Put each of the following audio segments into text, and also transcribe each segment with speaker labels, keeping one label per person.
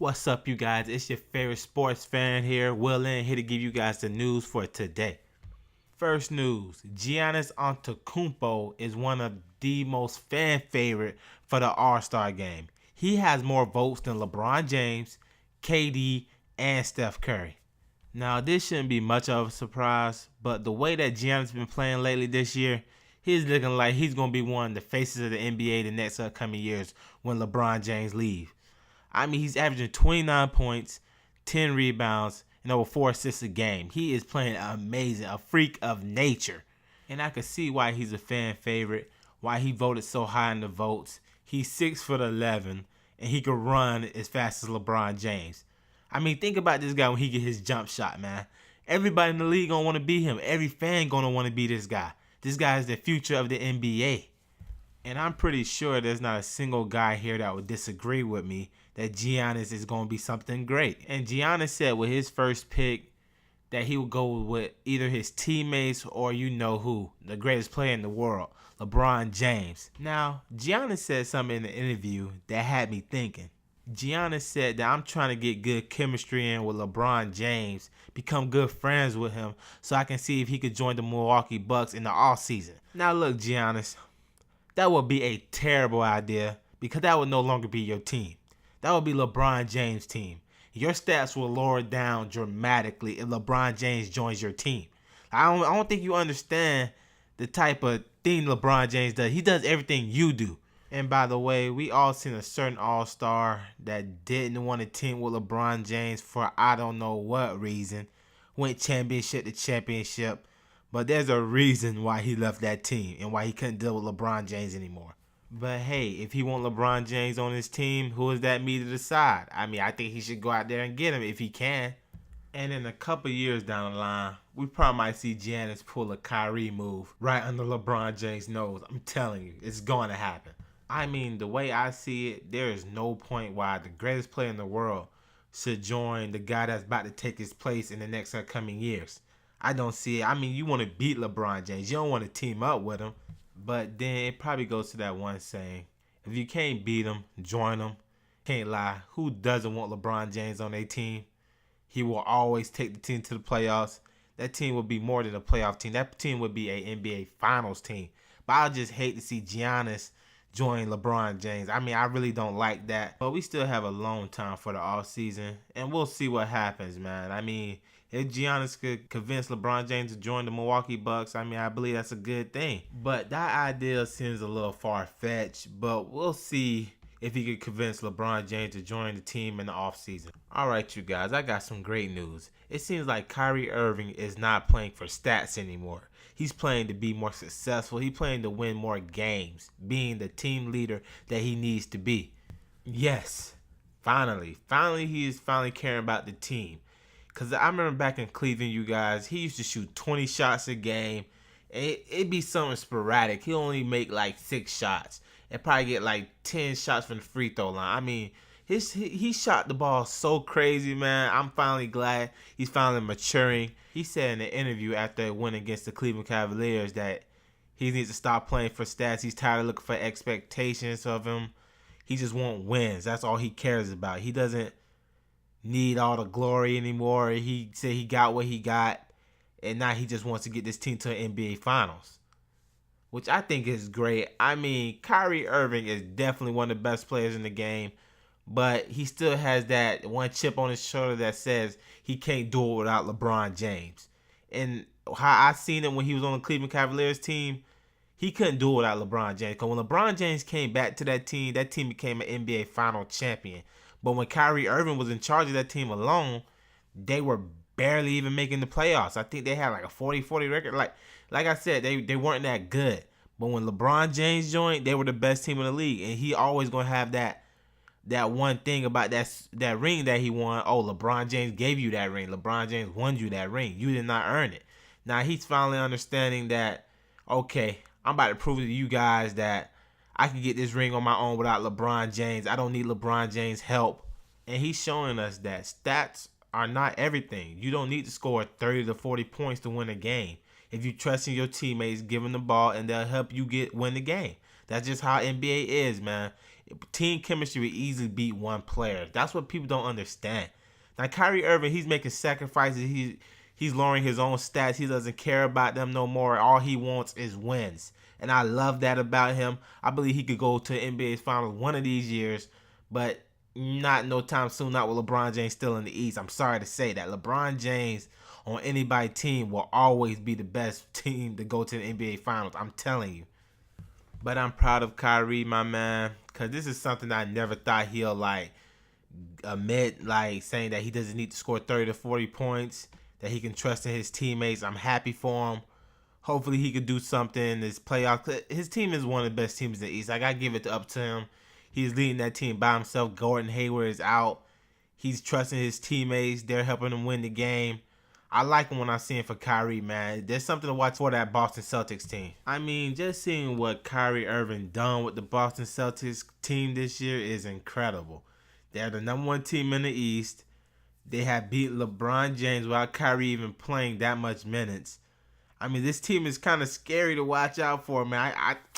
Speaker 1: What's up, you guys? It's your favorite sports fan here, Will in, here to give you guys the news for today. First news, Giannis Antetokounmpo is one of the most fan favorite for the All-Star game. He has more votes than LeBron James, KD, and Steph Curry. Now, this shouldn't be much of a surprise, but the way that Giannis has been playing lately this year, he's looking like he's going to be one of the faces of the NBA the next upcoming years when LeBron James leaves. I mean, he's averaging 29 points, 10 rebounds, and over 4 assists a game. He is playing amazing, a freak of nature. And I can see why he's a fan favorite, why he voted so high in the votes. He's 6'11", and he can run as fast as LeBron James. I mean, think about this guy when he get his jump shot, man. Everybody in the league gonna want to be him. Every fan gonna want to be this guy. This guy is the future of the NBA. And I'm pretty sure there's not a single guy here that would disagree with me that Giannis is going to be something great. And Giannis said with his first pick that he would go with either his teammates or you know who, the greatest player in the world, LeBron James. Now, Giannis said something in the interview that had me thinking. Giannis said that I'm trying to get good chemistry in with LeBron James, become good friends with him so I can see if he could join the Milwaukee Bucks in the offseason. Now look, Giannis, that would be a terrible idea because that would no longer be your team. That would be LeBron James' team. Your stats will lower down dramatically if LeBron James joins your team. I don't think you understand the type of thing LeBron James does. He does everything you do. And by the way, we all seen a certain all-star that didn't want to team with LeBron James for I don't know what reason. Went championship to championship. But there's a reason why he left that team and why he couldn't deal with LeBron James anymore. But hey, if he want LeBron James on his team, who is that me to decide? I mean, I think he should go out there and get him if he can. And in a couple years down the line, we probably might see Giannis pull a Kyrie move right under LeBron James' nose. I'm telling you, it's going to happen. I mean, the way I see it, there is no point why the greatest player in the world should join the guy that's about to take his place in the next upcoming years. I don't see it. I mean, you want to beat LeBron James. You don't want to team up with him. But then it probably goes to that one saying, if you can't beat him, join him. Can't lie. Who doesn't want LeBron James on their team? He will always take the team to the playoffs. That team will be more than a playoff team. That team would be an NBA Finals team. But I just hate to see Giannis join LeBron James. I mean, I really don't like that. But we still have a long time for the offseason. And we'll see what happens, man. I mean, if Giannis could convince LeBron James to join the Milwaukee Bucks, I mean, I believe that's a good thing. But that idea seems a little far-fetched, but we'll see if he could convince LeBron James to join the team in the offseason. All right, you guys, I got some great news. It seems like Kyrie Irving is not playing for stats anymore. He's playing to be more successful. He's playing to win more games, being the team leader that he needs to be. Yes, finally he is caring about the team. Because I remember back in Cleveland, you guys, he used to shoot 20 shots a game. It'd be something sporadic. He'll only make like 6 shots and probably get like 10 shots from the free throw line. I mean, he shot the ball so crazy, man. I'm finally glad he's finally maturing. He said in an interview after a win against the Cleveland Cavaliers that he needs to stop playing for stats. He's tired of looking for expectations of him. He just wants wins. That's all he cares about. He doesn't need all the glory anymore. He said he got what he got, and now he just wants to get this team to an NBA Finals, which I think is great. I mean, Kyrie Irving is definitely one of the best players in the game, but he still has that one chip on his shoulder that says he can't do it without LeBron James. And how I seen him when he was on the Cleveland Cavaliers team, he couldn't do it without LeBron James. Because when LeBron James came back to that team became an NBA Final champion. But when Kyrie Irving was in charge of that team alone, they were barely even making the playoffs. I think they had like a 40-40 record. Like I said, they weren't that good. But when LeBron James joined, they were the best team in the league. And he always going to have that one thing about that ring that he won. Oh, LeBron James gave you that ring. LeBron James won you that ring. You did not earn it. Now he's finally understanding that, okay, I'm about to prove to you guys that I can get this ring on my own without LeBron James. I don't need LeBron James' help. And he's showing us that stats are not everything. You don't need to score 30 to 40 points to win a game. If you trust in your teammates, give them the ball, and they'll help you win the game. That's just how NBA is, man. Team chemistry would easily beat one player. That's what people don't understand. Now Kyrie Irving, he's making sacrifices. He's lowering his own stats. He doesn't care about them no more. All he wants is wins. And I love that about him. I believe he could go to NBA's finals one of these years, but not no time soon, not with LeBron James still in the East. I'm sorry to say that. LeBron James on anybody's team will always be the best team to go to the NBA finals. I'm telling you. But I'm proud of Kyrie, my man, because this is something I never thought he'll admit, saying that he doesn't need to score 30 to 40 points, that he can trust in his teammates. I'm happy for him. Hopefully he could do something in this playoff. His team is one of the best teams in the East. I got to give it up to him. He's leading that team by himself. Gordon Hayward is out. He's trusting his teammates. They're helping him win the game. I like him when I see him for Kyrie, man. There's something to watch for that Boston Celtics team. I mean, just seeing what Kyrie Irving done with the Boston Celtics team this year is incredible. They're the #1 team in the East. They have beat LeBron James without Kyrie even playing that much minutes. I mean, this team is kind of scary to watch out for, man.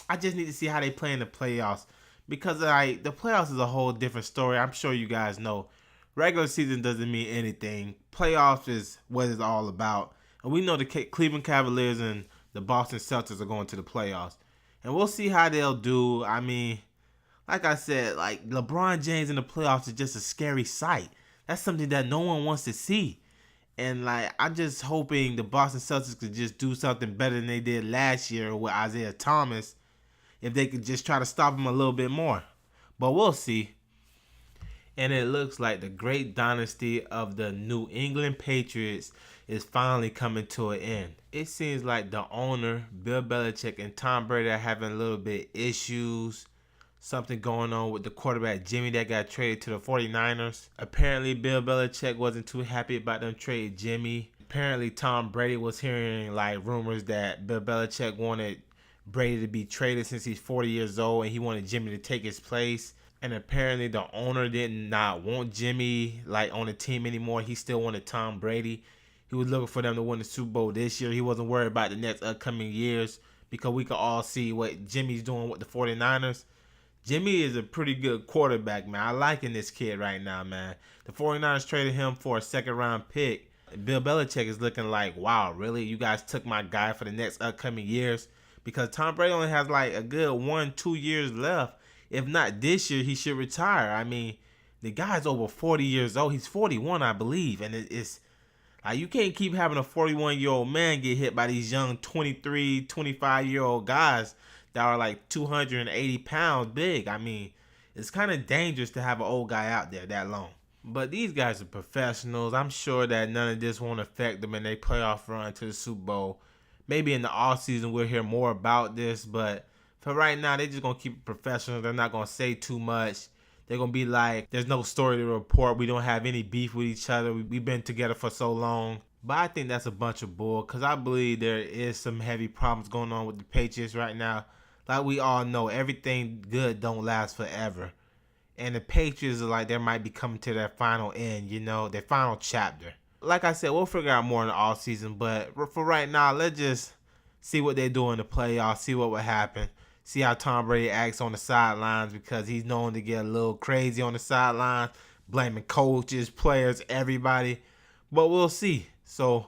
Speaker 1: I just need to see how they play in the playoffs. Because the playoffs is a whole different story. I'm sure you guys know. Regular season doesn't mean anything. Playoffs is what it's all about. And we know the Cleveland Cavaliers and the Boston Celtics are going to the playoffs. And we'll see how they'll do. I mean, like I said, LeBron James in the playoffs is just a scary sight. That's something that no one wants to see. And I'm just hoping the Boston Celtics could just do something better than they did last year with Isaiah Thomas. If they could just try to stop him a little bit more. But we'll see. And it looks like the great dynasty of the New England Patriots is finally coming to an end. It seems like the owner, Bill Belichick, and Tom Brady are having a little bit issues. Something going on with the quarterback Jimmy that got traded to the 49ers. Apparently, Bill Belichick wasn't too happy about them trading Jimmy. Apparently, Tom Brady was hearing rumors that Bill Belichick wanted Brady to be traded since he's 40 years old and he wanted Jimmy to take his place. And apparently the owner did not want Jimmy on the team anymore. He still wanted Tom Brady. He was looking for them to win the Super Bowl this year. He wasn't worried about the next upcoming years because we could all see what Jimmy's doing with the 49ers. Jimmy is a pretty good quarterback, man. I'm liking this kid right now, man. The 49ers traded him for a second-round pick. Bill Belichick is looking like, wow, really? You guys took my guy for the next upcoming years? Because Tom Brady only has a good 1-2 years left. If not this year, he should retire. I mean, the guy's over 40 years old. He's 41, I believe. And it's you can't keep having a 41-year-old man get hit by these young 23, 25-year-old guys that are 280 pounds big. I mean, it's kind of dangerous to have an old guy out there that long. But these guys are professionals. I'm sure that none of this won't affect them in their playoff run to the Super Bowl. Maybe in the offseason we'll hear more about this, but for right now, they're just going to keep it professional. They're not going to say too much. They're going to be there's no story to report. We don't have any beef with each other. We've been together for so long. But I think that's a bunch of bull because I believe there is some heavy problems going on with the Patriots right now. We all know, everything good don't last forever. And the Patriots are they might be coming to their final end, their final chapter. Like I said, we'll figure out more in the offseason. But for right now, let's just see what they do in the playoffs, see what will happen. See how Tom Brady acts on the sidelines because he's known to get a little crazy on the sidelines, blaming coaches, players, everybody. But we'll see. So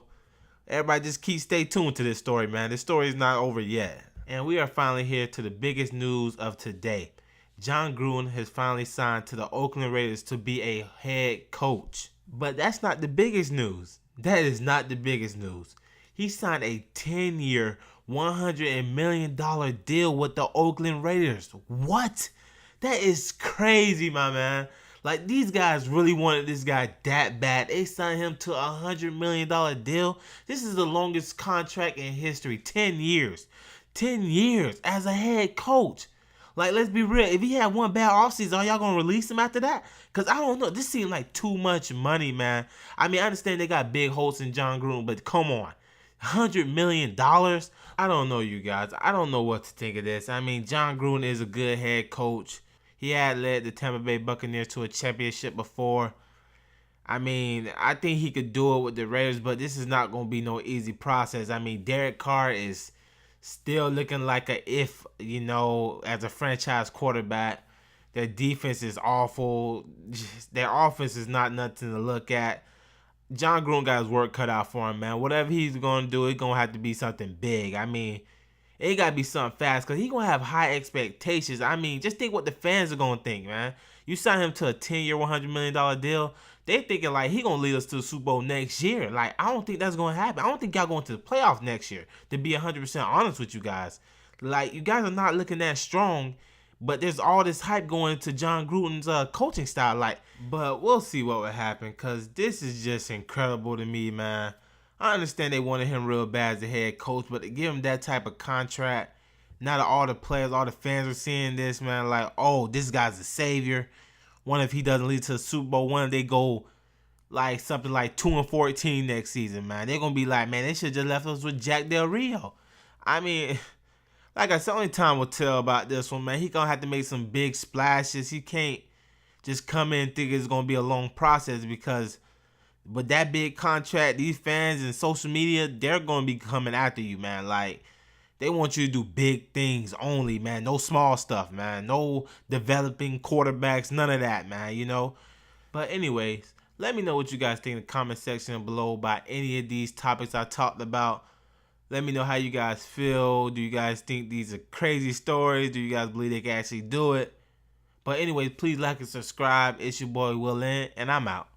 Speaker 1: everybody just stay tuned to this story, man. This story is not over yet. And we are finally here to the biggest news of today. Jon Gruden has finally signed to the Oakland Raiders to be a head coach. But that's not the biggest news. That is not the biggest news. He signed a 10-year, $100 million deal with the Oakland Raiders. What? That is crazy, my man. These guys really wanted this guy that bad. They signed him to a $100 million deal. This is the longest contract in history. 10 years. 10 years as a head coach. Let's be real. If he had one bad offseason, are y'all going to release him after that? Because I don't know. This seems like too much money, man. I mean, I understand they got big hopes in Jon Gruden, but come on. $100 million? I don't know, you guys. I don't know what to think of this. I mean, Jon Gruden is a good head coach. He had led the Tampa Bay Buccaneers to a championship before. I mean, I think he could do it with the Raiders, but this is not going to be no easy process. I mean, Derek Carr is still looking like as a franchise quarterback. Their defense is awful. Their offense is not nothing to look at. Jon Gruden got his work cut out for him, man. Whatever he's going to do, it's going to have to be something big. I mean, it got to be something fast because he's going to have high expectations. I mean, just think what the fans are going to think, man. You sign him to a 10-year, $100 million deal. They thinking like he going to lead us to the Super Bowl next year. Like, I don't think that's going to happen. I don't think y'all going to the playoffs next year, to be 100% honest with you guys. Like, you guys are not looking that strong. But there's all this hype going into Jon Gruden's coaching style. Like, but we'll see what will happen because this is just incredible to me, man. I understand they wanted him real bad as a head coach, but to give him that type of contract, now that all the players, all the fans are seeing this, man, like, oh, this guy's a savior. What if he doesn't lead to the Super Bowl? What if they go like something like 2-14 next season, man? They're going to be like, man, they should just left us with Jack Del Rio. I mean... Like I said, only time will tell about this one, man. He gonna have to make some big splashes. He can't just come in and think it's gonna be a long process because with that big contract, these fans and social media, they're gonna be coming after you, man. Like they want you to do big things only, man. No small stuff, man. No developing quarterbacks, none of that, man. You know. But anyways, let me know what you guys think in the comment section below about any of these topics I talked about. Let me know how you guys feel. Do you guys think these are crazy stories? Do you guys believe they can actually do it? But anyways, please like and subscribe. It's your boy Will Lynn, and I'm out.